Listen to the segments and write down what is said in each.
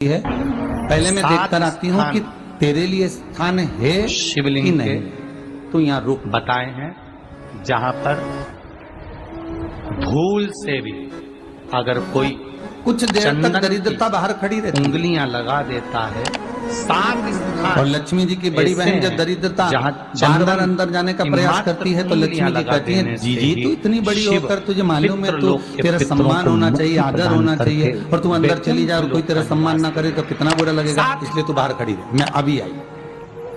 है। पहले मैं देखकर आती हूँ कि तेरे लिए स्थान है शिवलिंग कि नहीं, तो यहाँ रुक। बताए हैं जहां पर भूल से भी अगर कोई कुछ देर तक दरिद्रता बाहर खड़ी रहती है, उंगलियां लगा देता है, 7 स्थान। और लक्ष्मी जी की बड़ी बहन जब दरिद्रता बार बार अंदर जाने का प्रयास करती है तो लक्ष्मी जी कहती है, जीजी तू इतनी बड़ी होकर तुझे मालूम है तो तेरा सम्मान होना चाहिए, आदर होना चाहिए, और तू अंदर चली जाए और कोई तेरा सम्मान ना करे तो कितना बुरा लगेगा, इसलिए तू बाहर खड़ी रहे। मैं अभी आई,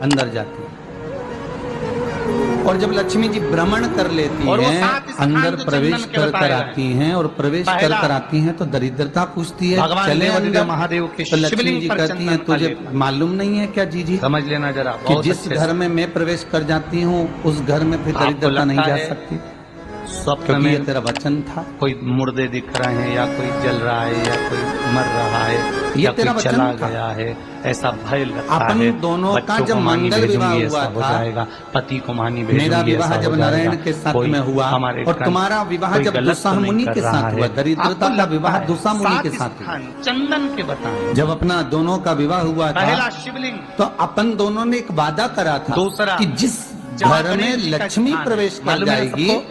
अंदर जाती है। और जब लक्ष्मी जी भ्रमण कर लेती हैं, अंदर प्रवेश कर आती हैं और प्रवेश कर आती हैं तो दरिद्रता पूछती है चले अंदर महादेव के। तो लक्ष्मी जी कहती हैं तुझे मालूम नहीं है क्या जीजी, समझ लेना जरा कि जिस घर में मैं प्रवेश कर जाती हूँ उस घर में फिर दरिद्रता नहीं जा सकती। स्वप्न में ये तेरा वचन था, कोई मुर्दे दिख रहे हैं या कोई जल रहा है या कोई मर रहा है ये या तेरा कोई वचन चला था। गया है, ऐसा भय लगता अपन है। दोनों का बच्चों जब को मानी मंगल भेजूंगी, विवाह ऐसा हुआ हो था, जाएगा, पति को मानी मेरा भेजूंगी, विवाह ऐसा जब हो नारायण जाएगा। के साथ कोई में हुआ हमारे और तुम्हारा विवाह कोई जब गलत दुस्सा तो नहीं मुनि कर के रहा साथ हुआ, है। दरिद्रता आपको का विवाह लगता है दुस्सा मुनि के 7 साथ हुआ। स्थान चंदन के बताएं। जब अपना दोनों का विवाह हुआ पहला था शिवलिंग, तो अपन दोनों ने एक वादा करा था दूसरा कि जिस घर में लक्ष्मी प्रवेश कर जाएगी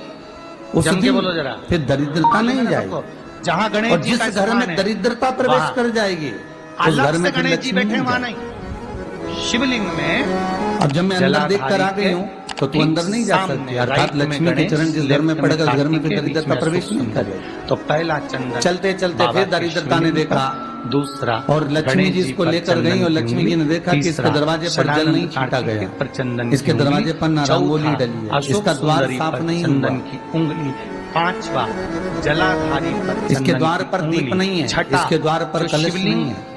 उस दिन बोलो जरा, फिर दरिद्रता नहीं जाएगी, जहाँ गणेश और जी जिस का घर में स्थान है, दरिद्रता प्रवेश वहाँ कर जाएगी उस अलग घर में से फिर गणेश जी लक्ष्मी बैठे नहीं वहां जाएगी। नहीं। शिवलिंग में अब जब मैं अंदर देख कर आ गई हूँ तो तू अंदर नहीं जा सकती, अर्थात लक्ष्मी के चरण जिस घर में पड़ेगा उस घर में फिर दरिद्रता प्रवेश नहीं करेगी। तो पहला चंदन, चलते चलते फिर दरिद्रता ने देखा, दूसरा और लक्ष्मी जी इसको लेकर गई और लक्ष्मी जी ने देखा कि इसके दरवाजे पर जल नहीं छीटा गया, पर चंदन, इसके दरवाजे पर ना रंगोली डली है, इसका द्वार साफ नहीं हुआ, चंदन की उंगली, 5वां जलाधारी पर इसके द्वार पर दीप नहीं है, इसके द्वार पर कलश नहीं है,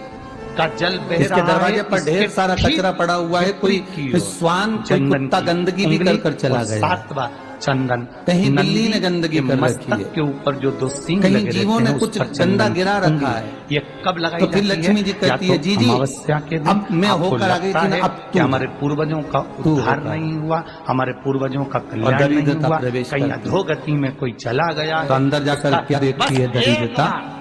का जल बह इसके रहा दरवाजे है, पर ढेर सारा कचरा पड़ा हुआ है, कोई स्वान कोई कुत्ता गंदगी भी कर चला गया, 7वां चंदन, कहीं बिल्ली ने गंदगी कर रखी है, के ऊपर जो 2 सींग कहीं लगे जीवों ने कुछ गंदा गिरा रखा है। ये कब लगाई तो फिर जाती लक्ष्मी जी कहती है, जीजी अमावस्या के दिन अब मैं आपको होकर आ गई लगता थी ना, है अब कि तू हमारे पूर्वजों का उद्धार नहीं हुआ, हमारे पूर्वजों का कल्याण नहीं दरिद्रता हुआ, प्रवेश कहीं करती है। अधोगति में कोई चला गया तो अंदर जाकर क्या देखती है दरिद्रता,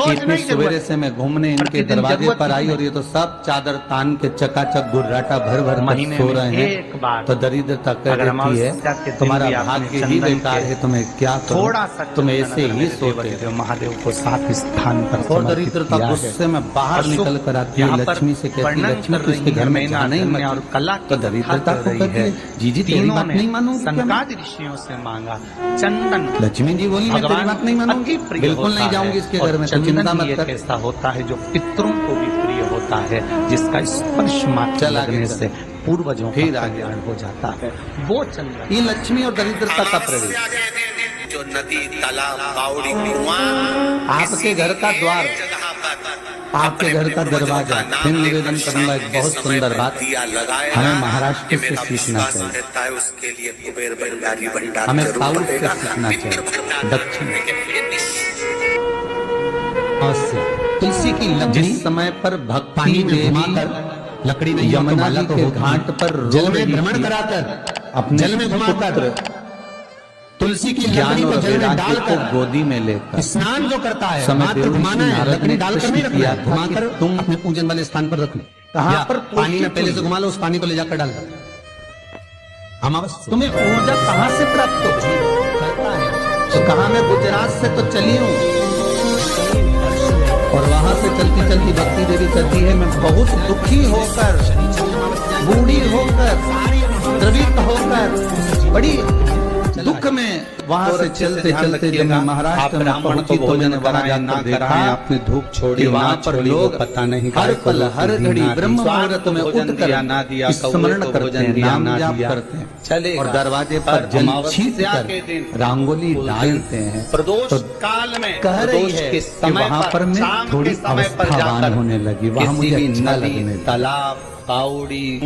इतनी सवेरे से मैं घूमने इनके दरवाजे पर आई और ये तो सब चादर तान के चकाचक गुर्राटा भर भर कर सो रहे हैं। तो दरिद्रता कह देती है तुम्हारा भाग्य ही बेकार है, तुम्हें क्या थोड़ा सा तुम ऐसे ही सोते हो। महादेव को 7 स्थान पर और दरिद्रता गुस्से में बाहर निकल कर आती है, लक्ष्मी से कहती है, लक्ष्मी तो इसके घर में जाना ही मत, और कला तो दरिद्रता को कहती है, जीजी तेरी बात नहीं मानूंगी क्या मैं? सनकादि ऋषियों से मांगा चंदन, लक्ष्मी जी बोली मैं तेरी बात नहीं मानूंगी, बिल्कुल नहीं जाऊंगी इसके घर में, चिंता मत कर। ऐसा होता है जो पितरों को भी प्रिय होता है, जिसका स्पर्श मात्र लगने से पूर्वजों का कल्याण हो जाता है, वो चंद्र। ये लक्ष्मी और दरिद्रता का प्रवेश, जो नदी तालाब बावड़ी कुआं, आपके घर का द्वार, आपके घर का दरवाजा। फिर निवेदन करूंगा एक बहुत सुंदर बात, हमें महाराष्ट्र से सीखना चाहिए, उसके लिए कुबेर भंडारी भंडार हमें साउथ से सीखना चाहिए, दक्षिण। तुलसी की लकड़ी समय पर भक्ति देवी लकड़ी में यमुना जी के घाट पर जल में भ्रमण कराकर, अपने जल में घुमाकर, तुलसी की ज्ञान लकड़ी को और जल में वैराग्य को डालकर गोदी में लेकर स्नान जो करता है, समय मात्र देव घुमाना है, नारद लकड़ी ने डालकर नहीं प्रश्न रखना किया है, था घुमाकर कि तुम अपने पूजन वाले स्थान पर रख लो। कहाँ पर पानी में पहले से घुमा लो, उस पानी को ले जाकर डाल दो। अमावस्या तुम्हें ऊर्जा कहाँ से प्राप्त होती है? तो कहा मैं गुजरात से तो चली हूँ, और वहां से चलती चलती भक्ति देवी कहती है मैं बहुत दुखी होकर, बूढ़ी होकर, द्रवित होकर, बड़ी दुख में वहां से चलते चलते जब मैं महाराष्ट्र में पहुंची तो मैंने वहां जाकर देखा आपने धूप छोड़ी, वहां पर लोग पता नहीं हर पल हर घड़ी ब्रह्म मुहूर्त में उठकर स्मरण करते हैं, नाम जाप करते हैं, और दरवाजे पर जल छींट कर रंगोली डालते हैं। तो काल में कह रही है कि वहां पर मैं थोड़ी अवस्थावान होने लगी, वहां मुझे अच्छा लगने लगा। तालाब बावड़ी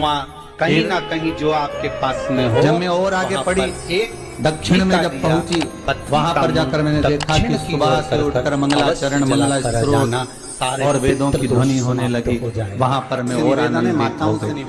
कहीं ना कहीं जो आपके पास में हो। जब मैं और आगे पड़ी एक दक्षिण में जब पहुंची वहां पर जाकर मैंने देखा कि सुबह से उठकर मंगलाचरण मंगला स्त्रोत और वेदों की ध्वनि होने लगी। वहां पर मैं और आनंदित हो गई।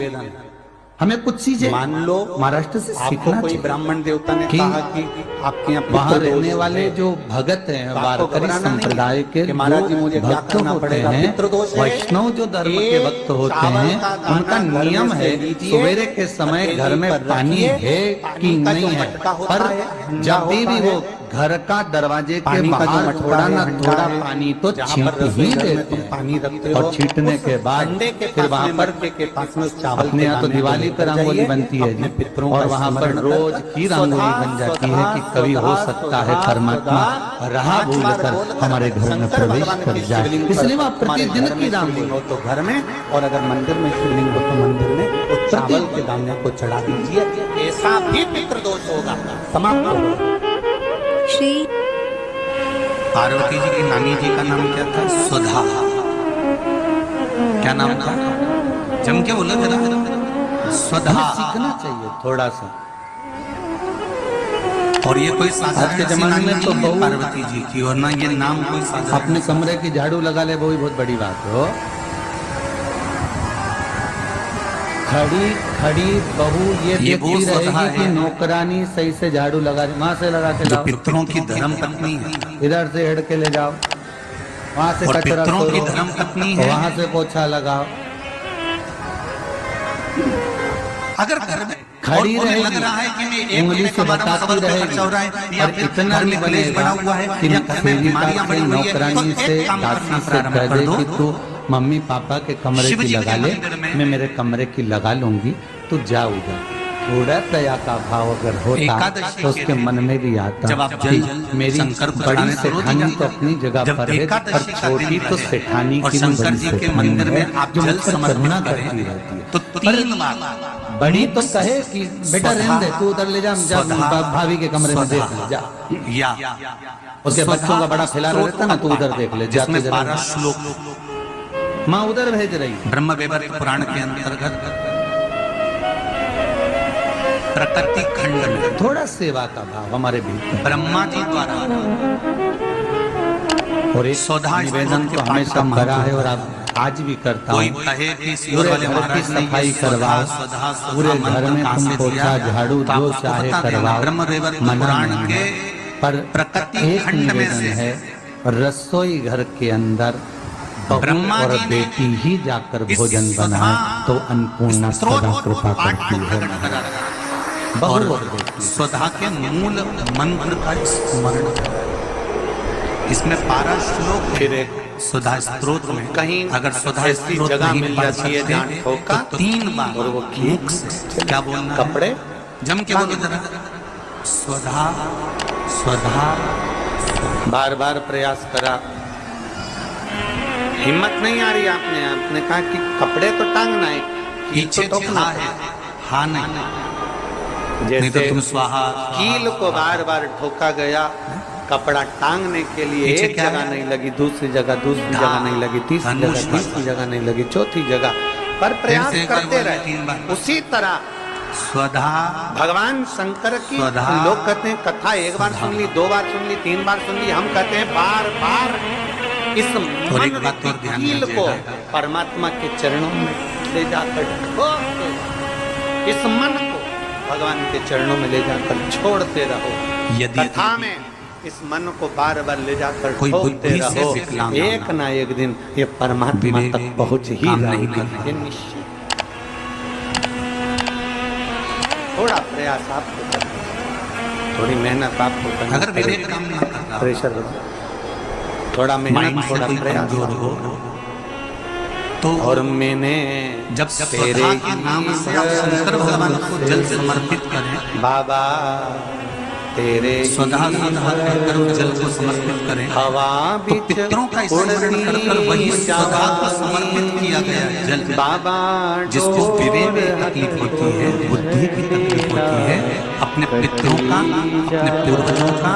हमें कुछ चीजें मान लो महाराष्ट्र से आपको सीखना कोई चाहिए ब्राह्मण देवता ने कि कहा कि आपके यहाँ वहाँ पितृ रहने दोष वाले है। जो भगत हैं तो आपको वारकरी घबराना नहीं संप्रदाय है के कि महाराज जी जो मुझे क्या भक्त करना होते पड़ेगा, हैं, पितृदोष है। वैष्णव जो धर्म के एक भक्त होते चावल हैं, का दाना उनका घर में नियम से है लीजिए, सवेरे के समय हथेली घर में पर पानी रखिए, है पानी कि का नहीं जो है, मटका होता पर है, हंडा जब भी होता वो है, घर का दरवाजे के पानी का जो बाहर मटका थोड़ा है, ना हंडा थोड़ा है, पानी तो जहाँ छींट पर ही रसोई घर में देते तुम हैं पानी रखते और हो, छींटने उस के बाद हंडे के फिर पास वहाँ में पर मटके के पास में उस चावल अपने के यहाँ तो दाने को दिवाली पर लेकर रंगोली जाइए, बनती है अपने जी, पितरों और का वहाँ पर स्मरण रोज कर, की रंगोली स्वधा, बन जाती है कि स्वधा, कभी हो स्वधा, सकता है स्वधा, परमात्मा स्वधा, राह भूल पांच बार कर बोलकर हमारे घर में शंकर प्रवेश भगवान कर की जाए, शिवलिंग पर इसलिए वहाँ हमारे प्रतिदिन घर की में राम शिवलिंग हो तो घर में, और अगर मंदिर में शिवलिंग हो तो मंदिर में उस चावल के दाने को चढ़ा दीजिए, ऐसा भी पितृदोष होगा, समाप्त होगा। श्री पार्वती जी की नानी जी का नाम क्या था? सुधा। क्या नाम था? जम के बोलो जरा। सुधा। हमें सीखना चाहिए थोड़ा सा। और ये कोई आज के जमाने में तो बहुत बहुत पार्वती जी की, और ना ये नाम कोई साधारण। अपने कमरे की झाड़ू लगा ले वो भी बहुत बड़ी बात हो। खड़ी खड़ी बहू ये ये वो देखती स्वतः रहेगी कि है। नौकरानी सही से झाड़ू लगा रही, वहां से लगा के जो लाओ, पितरों की धर्म पत्नी है, इधर से हेड के ले जाओ, वहां से और कचरा पितरों की करो, धर्म पत्नी है। वहां से पोछा लगाओ, अगर घर में खड़ी और रहेगी, लग रहा है कि मैं एक उंगली महीने से का हमारा बताती सबर पे रहेगी, खर्चा हो रहा है, या और फिर इतना घर में नहीं क्लेश बनेगा बना हुआ है, कि या घर में सेविका बीमारियां से बनी हुई है, नौकरानी तो से एक काम दासी करना से प्रारंभ कह कर दे दो। कि तू मम्मी पापा के कमरे शिव की जी के लगा ले, मंदिर में मैं मेरे कमरे की लगा लूंगी, तू जा उधर। थोड़ा दया का भाव अगर होता एकादशी तो के उसके दिन मन में भी आता जब आप कि जल मेरी शंकर को बड़ी चढ़ाने तो रोज सेठानी जाते तो हो। अपनी जगह जब पर है, एकादशी पर का छोटी दिन तो रहे सेठानी और की भी शंकर बड़ी जी के सेठानी मंदिर में है, आप जो जल मुझ पर समर्पित करुणा करें, करती रहती है। तो 3 बार बड़ी तो कहे कि बेटा रहने दे, तू उधर ले जा, भाभी के कमरे में देख ले जा, या उसके बच्चों का बड़ा फैला रहता ना, तू उधर देख ले, जिसमें जाके 12 जरा श्लोक माँ उधर भेज रही है। ब्रह्म वैवर्त पुराण के अंतर्गत प्रकृति खंड में थोड़ा सेवा का भाव हमारे भीतर, ब्रह्मा जी द्वारा और एक सौधा निवेदन के तो पाठ हमेशा का करा महत्व है और आप आज भी करता कोई हूँ। कहे कि इस पूरे वाले घर की महाराज ने सफाई ये करवाओ, स्वधा पूरे घर में कहाँ तुम से पोछा दिया? झाड़ू तो जो आपको चाहे बता देना, करवाओ, ब्रह्म वैवर्त मना पुराण नहीं के है। पर प्रकृति एक खंड में निवेदन से है, रसोई घर के अंदर बहू ब्रह्मा और जी ने बेटी ही जाकर इस भोजन स्वधा बनाए तो अन्नपूर्णा स्त्रोत सदा कृपा पाठ करती को है। प्रकट करा था। बहू और और बेटी स्वधा के मूल मंत्र का स्मरण करा। इसमें 12 श्लोक फिर एक सुधा स्त्रोत में कहीं अगर सुधा ऐसी स्त्रोत जगह नहीं मिल पढ़ जाती है सकते, जहाँ ठोका तो 3 बार और वो मुख से क्या बोलना है? कपड़े जम के बोलो जरा, स्वधा स्वधा। बार बार प्रयास करा, हिम्मत नहीं आ रही, आपने कहा कि कपड़े तो टांगना है, पीछे तो हा है, हा नहीं, नहीं तो जैसे तुम स्वाहा कील को बार बार ठोका गया, कपड़ा टांगने के लिए पीछे एक क्या जगह है? नहीं लगी, दूसरी जगह जगह नहीं लगी, तीसरी धनुष जगह तीसरी जगह नहीं लगी, चौथी जगह, पर प्रयास फिर से एक बार करते बोले, 3 बार। रहे। उसी तरह स्वधा भगवान शंकर की स्वधा। लोग कहते हैं कथा 1 बार सुन ली, 2 बार सुन ली, 3 बार सुन ली, हम कहते हैं बार बार इस और एक बात और ध्यान कील को दीजिएगा। परमात्मा के चरणों में ले जाकर ठोक दो। इस मन को भगवान के चरणों में ले जाकर छोड़ते रहो। यदि कथा में इस मन को बार बार ले जाकर कोई ठोकते बुद्धि से रहो, विकलांग एक होना। ना एक दिन ये परमात्मा विवेक तक पहुंच ही काम नहीं जाएगी, करना। ये निश्चित। थोड़ा प्रयास आपको करना है, थोड़ी मेहनत आपको करना अगर पड़ेगी। विवेक काम ना करना, प्रेशर थोड़ा माइंड मेहनत, से थोड़ा कोई प्रयास कमजोर हो तो और मैंने जब तेरे स्वधा के नाम से आप शंकर भगवान को जल समर्पित करें, बाबा तेरे स्वधा स्वधा कहकर उस जल को समर्पित करें, हवा तो पितरों का स्मरण कर कर वही स्वधा को समर्पित किया गया जल बाबा जिसको विवेक में तकलीफ होती है, बुद्धि की तकलीफ होती है, अपने पितरों का, अपने पूर्वजों का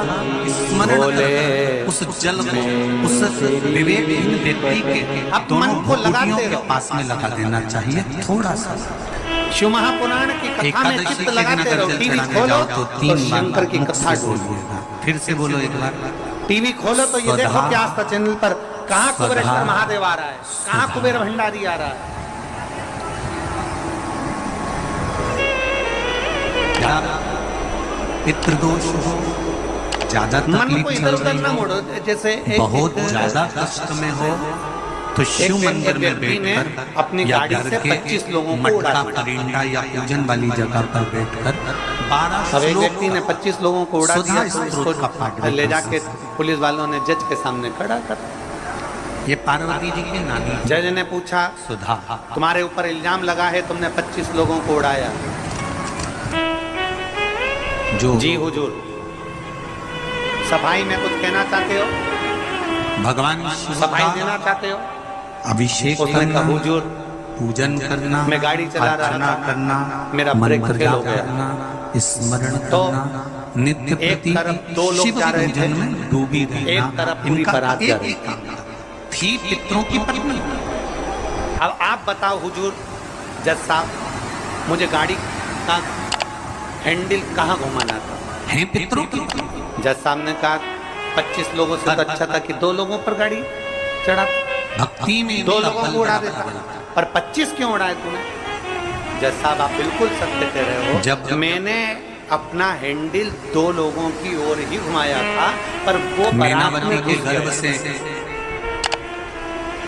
स्मरण कर उस जल को उस विवेकहीन व्यक्ति के दोनों भुकुटियों के पास में लगा देना चाहिए। थोड़ा सा शिव महापुराण की कथा में एकादशी चित्त के दिन लगाते अगर रहो, जल टीवी चढ़ाने खोलो जाओ तो और 3 शंकर की बार कथा बोल ढूंढो। बोलिएगा। फिर से बोलो एक बार, टीवी खोलो तो ये देखो स्वधा। कि आस्था चैनल पर कहाँ स्वधा। कुबेरेश्वर महादेव आ रहा है, कहाँ स्वधा। कुबेर भंडारी आ रहा है। या पितृदोष हो, ज्यादा मन तकलीफ को चल इधर उधर रही ना हो, मोड़ो। जैसे बहुत ज्यादा कष्ट में हो, तो शिव मंदिर में बैठकर अपनी या गाड़ी घर से के 25 लोगों को मटका उड़ा दिया। परिंदा या पूजन वाली जगह पर बैठकर 12 अब एक श्लोक व्यक्ति ने 25 लोगों को उड़ा सुधा दिया तो स्तोत्र का पाठ उसको ले करना। जाके पुलिस वालों ने जज के सामने खड़ा कर। ये पार्वती जी की नानी जज ने पूछा, सुधा, तुम्हारे ऊपर इल्जाम लगा है तुमने 25 लोगों को उड़ाया। जो जी हुजूर। सफाई में कुछ कहना चाहते हो? भगवान शिव सफाई का देना चाहते हो? अभिषेक उसने कहा, करना, हुजूर पूजन करना, मैं गाड़ी चला रहा अर्चना था, करना, मेरा मन ब्रेक मर्यादा फेल हो गया। करना, स्मरण तो करना, नित्य एक प्रति तरफ 2 लोग शिव जा रहे पूजन थे, में डूबी रहना, एक तरफ पूरी इनका बारात जा एक रही ही काम था। थी पितरों की पत्नी। अब आप बताओ हुजूर जज साहब, मुझे गाड़ी का हैंडल कहाँ घुमाना था? है पितरों की। जज साहब ने कहा 25 लोगों से तो अच्छा था कि 2 लोगों पर गाड़ी चढ़ा, भक्ति में 2 इनका लोगों बल को उड़ा बड़ा देता, बड़ा। पर 25 क्यों उड़ाए तूने? जज साहब आप बिल्कुल सत्य कह रहे हो। जब मैंने अपना हैंडल 2 लोगों की ओर ही घुमाया था, पर वो बारात मैनावती में के घुस गर्भ गए। से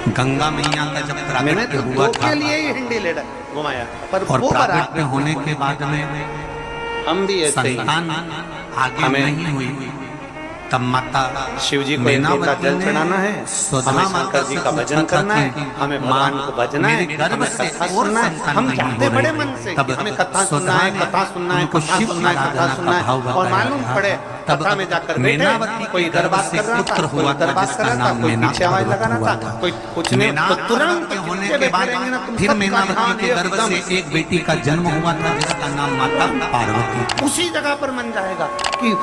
गंगा मैया का जब मैंने प्राकट्य तो हुआ 2 था के लिए ही हैंडल घुमाया, पर और वो बारात प्राकट्य होने के बाद में हम भी ऐसे ही संतान आगे हमें नहीं हुई, तब माता शिव जी को एक लोटा जल चढ़ाना है, हमें शंकर जी का भजन करना है, हमें भगवान को भजना है, हमें कथा सुनना है। हम चाहते बड़े मन से कि हमें कथा सुनना है, कथा सुनना है, कथा सुनना है, कथा सुनना है, और मालूम पड़े कथा में जाकर बैठे कोई इधर बात कर रहा था, कोई इधर बात कर रहा था, कोई पीछे आवाज लगा रहा था, कोई कुछ नहीं, तो तुरंत होने के बाद फिर मैनावती के गर्भ से एक बेटी का जन्म हुआ था जिसका नाम माता पार्वती। उसी जगह पर मन जाएगा कि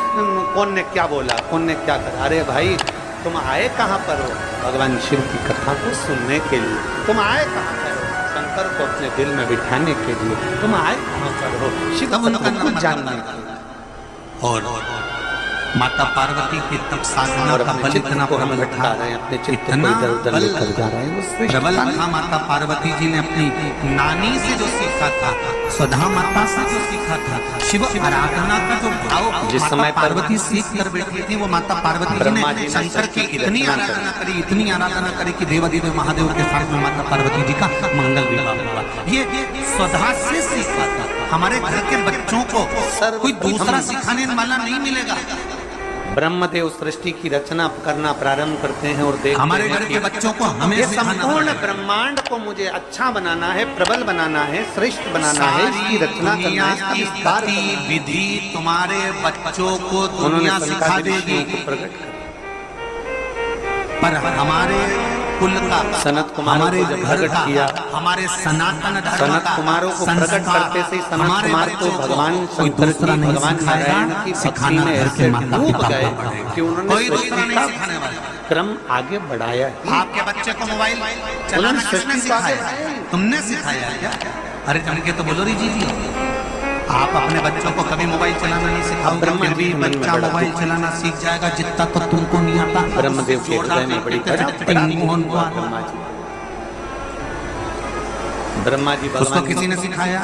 कौन ने क्या बोला, कौन ने क्या करा। अरे भाई तुम आए कहाँ पर हो? भगवान शिव की कथा को सुनने के लिए। तुम आए कहाँ पर हो? शंकर को अपने दिल में बिठाने के लिए। तुम आए कहाँ पर हो? शिव कथा को जानने के लिए। और माता पार्वती की तब साधना का बल इतना प्रबल था, इतना बल प्रबल था। माता पार्वती जी ने अपनी नानी से जो सीखा था, सुधा माता से जो सीखा था, शिव आराधना का जो भाव जिस माता समय पार्वती सीख कर बैठी थी, वो माता पार्वती जी ने शंकर की इतनी आराधना करी, इतनी आराधना करी कि देवादिदेव महादेव के साथ में माता पार्वती जी का मंगल विवाह हुआ। ये सुधा से सीखा था। हमारे घर के बच्चों को कोई दूसरा सिखाने वाला नहीं मिलेगा। ब्रह्मदेव सृष्टि की रचना करना प्रारंभ करते हैं और देखते हमारे हैं घर कि के बच्चों को हमें ये सिखाना संपूर्ण पड़ेगा। ब्रह्मांड को मुझे अच्छा बनाना है, प्रबल बनाना है, श्रेष्ठ बनाना है, इसकी रचना करना है, इसका विस्तार करना है। विधि तुम्हारे बच्चों को उन्होंने दुनिया सिखा संकादिक देगी, विषयों को प्रकट कर पर हमारे कुल का, सनत कुमारों हमारे को जब घर प्रकट का, किया, हमारे सनातन धर्म सनत का कुमारों को प्रकट संस्कार, करते से सनत हमारे कुमार को बच्चों भगवान कोई शंकर दूसरा की, नहीं भगवान सिखाएगा, नारायण की भक्ति सिखाना में घर ऐसे के माता डूब पिता गए को कि उन्होंने कोई सृष्टि दूसरा नहीं का सिखाने वाला। क्रम आगे बढ़ाया ही। आपके बच्चे को मोबाइल चलाना किसने सिखाया? तुमने सिखाया क्या? अरे जम के तो बोलो री जी आप अपने बच्चों को कभी मोबाइल चलाना नहीं सिखाओगे, ब्रह्मा फिर भी जी के मन में बच्चा बड़ा मोबाइल दुख। चलाना सीख जाएगा जितना तो तुमको नहीं आता। ब्रह्मदेव के हृदय में बड़ी मोहन को ब्रह्मा जी, ब्रह्मा जी उसको भगवान किसी ने सिखाया?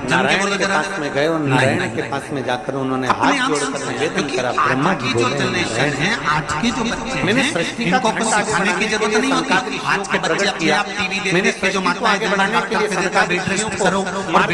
नारायण के पास में गए और नारायण के पास में जाकर उन्होंने हाथ जोड़कर निवेदन करा। ब्रह्मा जी जो बोले, जनरेशन है, आज के जो बच्चे मैंने हैं, सृष्टि का इनको खंड कुछ आगे सिखाने की बढ़ाने जरूरत के लिए नहीं होती। संकादिक आज के विषयों को बच्चे प्रकट अपने किया। आप टीवी देख मैंने देख के जो सृष्टि को माताएं आगे बहनें बढ़ाने के लिए डांटते थे, संकादिक बेड रेस्ट विषयों करो को और